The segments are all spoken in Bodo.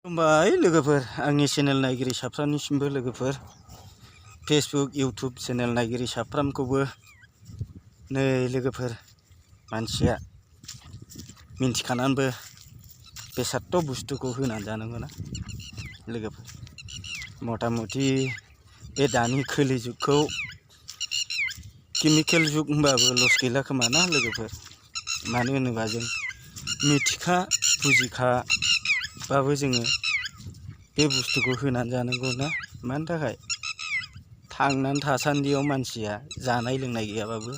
खुलुमबाय लोगोफोर आंनि चेनेल नायगिरि साफ्रामनिसिमबो लोगोफोर फेसबुक इउटुब चेनेल नायगिरि साफ्रामखौबो नै लोगोफोर मानसिया मिन्थिखानानैबो बेसादथ' बुस्थुखौ होनानै जानांगौ ना लोगोफोर मथा मथि बे दानि खोलि जुगखौ केमिकेल जुग होनबाबो लस गैला खोमा ना लोगोफोर मानो होनोबा जों मिथिखा बुजिखाबाबो जोङो बे बुस्थुखौ होनानै जानांगौ ना मानि थाखाय थांनानै थासान्दियाव मानसिया जानाय लोंनाय गैयाबाबो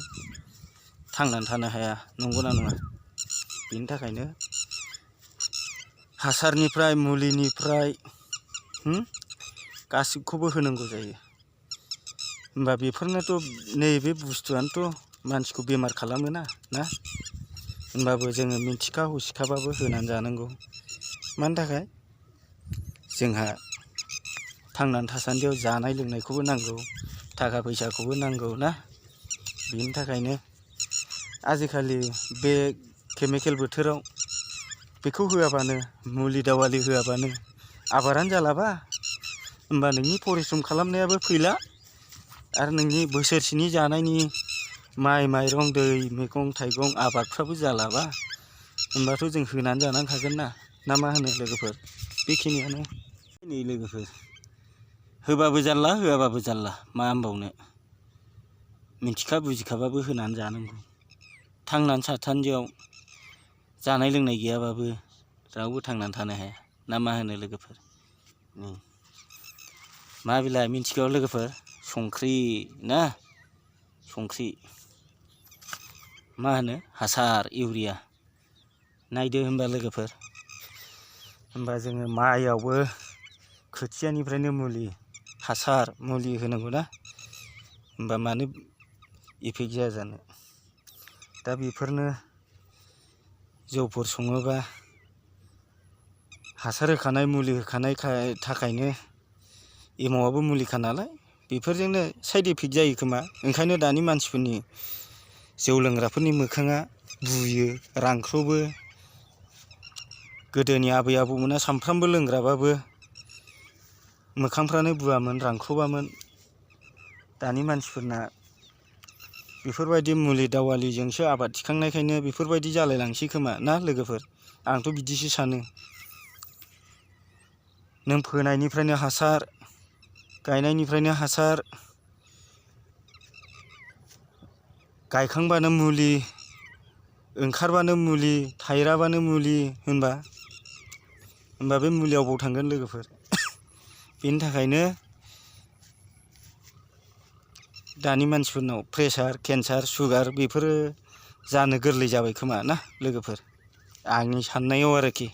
थांनानै थानो हाया नंगौना नङा बेनि थाखायनो हासारनिफ्राय मुलिनिफ्राय गासिबखौबो होनांगौ जायो होमबा बेफोरनोथ' नैबे बुस्थुआनोथ' मानसिखौ बेमार खालामोना ना होनबाबो जोङो मिथिखा हसिखाबाबो होनानै जानांगौ मानि थाखाय जोंहा थांनानै थासान्दियाव जानाय लोंनायखौबो नांगौ थाखा फैसाखौबो नांगौ ना बेनि थाखायनो आजिखालि बे केमिकेल बोथोराव बेखौ होआबानो मुलि दावालि होआबानो आबादानो जालाबा होमबा नोंनि परिश्रम खालामनायाबो फैला आरो नोंनि बोसोरसेनि जानायनि माइ माइरं दै मैगं थाइगं आबादफ्राबो जालाबा होमबाथ' जों होनानै जानांखागोन ना मा होनो लोगोफोर बेखिनियानो नै लोगोफोर होबाबो जारला होआबाबो जारला मा होनबावनो मिथिखा बुजिखाबाबो होनानै जानांगौ थांनानै थासान्दियाव जानाय लोंनाय गैयाबाबो रावबो थांनानै थानो हाया ना मा होनो लोगोफोर मा बिलाइ मिथिगौ लोगोफोर संख्रि ना संख्रि मा होनो हासार इउरिया नायदो होनबा लोगोफोर होनबा जोङो माइयावबो खोथियानिफ्रायनो मुलि हासार मुलि होनांगौ ना होनबा मानो इफेक्ट जाया जानो दा बेफोरनो जौफोर सङोबा हासार होखानाय मुलि होखानाय थाखायनो एमावआबो मुलिखा नालाय बेफोरजोंनो साइड इफेक्ट जायो खोमा ओंखायनो दानि मानसिफोरनि जौ लोंग्राफोरनि मोखाङा बुयो रानख्रबो गोदोनि आबै आबौमोना सामफ्रामबो लोंग्राबाबो मोखांफ्रानो बुवामोन रानख्रबामोन दानि मानसिफोरना बेफोरबायदि मुलि दावालिजोंसो आबाद थिखांनायखायनो बेफोरबायदि जालायलांसै खोमा ना लोगोफोर आंथ' बिदिसो सानो नों फोनायनिफ्रायनो हासार गायनायनिफ्रायनो हासार गायखांबानो मुलि ओंखारबानो मुलि थाइराबानो मुलि होनबा बे मुलियाव बबाव थांगोन लोगोफोर बेनि थाखायनो दानि मानसिफोरनाव प्रेसार केन्सार सुगार बेफोरो जानो गोरलै जाबाय खोमा ना लोगोफोर आंनि साननायाव आरोखि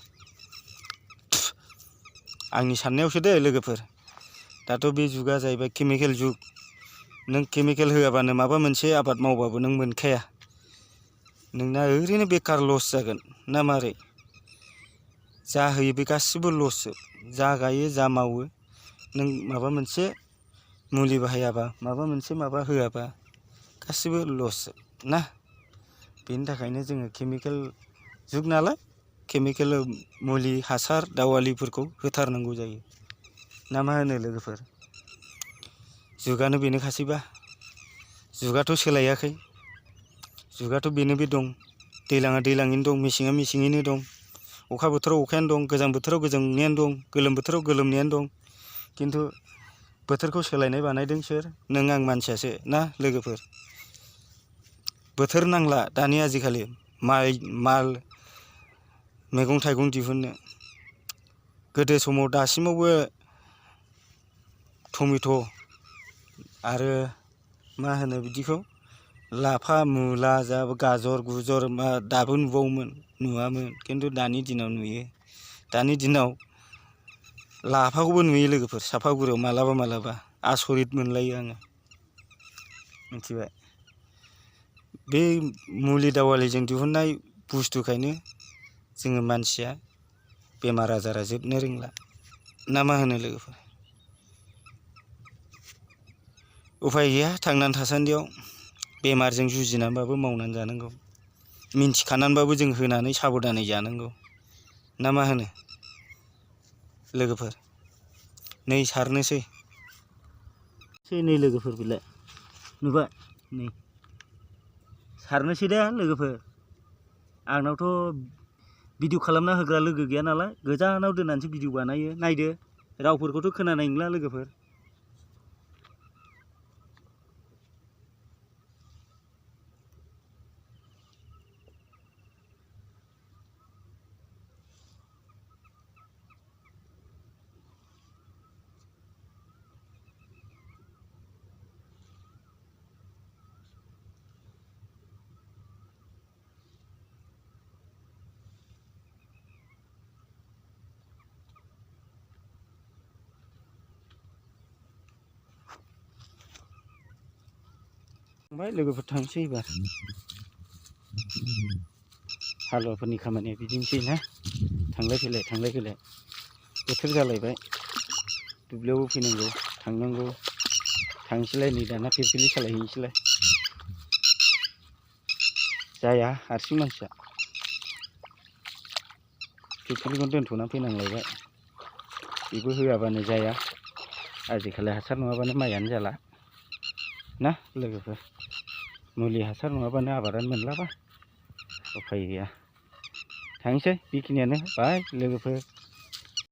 आंनि साननायावसो दे लोगोफोर दाथ' बे जुगा जाहैबाय केमिकेल जुग नों केमिकेल होआबानो माबा मोनसे आबाद मावबाबो नों मोनखाया नोंना ओरैनो बेकार लस जागोन ना मारै जा होयो बे गासिबो लससो जा गायो जा मावो नों माबा मोनसे मुलि बाहायाबा माबा मोनसे माबा होआबा गासिबो लससो ना बेनि थाखायनो जोङो केमिकेल जुग नालाय केमिकेल मुलि हासार दावालिफोरखौ होथारनांगौ जायो ना मा होनो लोगोफोर जुगानो बेनोखासैबा जुगाथ' सोलायाखै जुगाथ' बेनो बे दं दैज्लाङा दैज्लाङैनो दं मेसेङा मेसेङैनो दं अखा बोथोराव अखायानो दं गोजां बोथोराव गोजांनायानो दं गोलोम बोथोराव गोलोमनायानो दं खिन्थु बोथोरखौ सोलायनाय बानायदों सोर नों आं मानसियासो ना लोगोफोर बोथोर नांला दानि आजिखालि माल मैगं थाइगं दिहुननो गोदो समाव दासिमावबो टमेट' आरो मा होनो बिदिखौ लाफा मुला जाबो गाजर गुजर मा दाबो नुवामोन खिन्थु दानि दिनाव नुयो दानि दिनाव लाफाखौबो नुयो लोगोफोर सापागुरियाव मालाबा आसरित मोनलायो आङो मिथिबाय बे मुलि दावालिजों दिहुननाय बुस्थुखायनो जोङो मानसिया बेमार आजारा जोबनो रोंला ना मा होनो लोगोफोर उफाय गैया थांनानै थासान्दियाव बेमारजों जुजिनानैबाबो मावनानै जानांगौ मिन्थिखानानैबाबो जों होनानै साबधानै जानांगौ ना मा होनो लोगोफोर नै सारनोसै नै लोगोफोर बिलाय नुबाय नै सारनोसै दे लोगोफोर आंनावथ' भिडिअ खालामना होग्रा लोगो गैया नालाय गोजानाव दोननानैसो भिडिअ बानायो नायदो रावफोरखौथ' खोनानाय नंला लोगोफोर ओमफ्राय लोगोफोर थांसै एबार हालुवाफोरनि खामानिया बिदिनोसै ना थांलाय फैलाय बोथोर जालायबाय दुब्लियावबो फैनांगौ थांनांगौ थांसैलाय नै दाना फिरफिलि सालायहैनोसैलाय जाया हारसिं मानसिया फिरफिलिखौनो दोनथ'ना फैनांलायबाय बेबो होआबानो जाया आजिखालि हासार नङाबानो माइयानो जाला ना लोगोफोर मुलि हासार नङाबानो आबादानो मोनलाबा उफाय गैया थांसै बेखिनियानो बाय लोगोफोर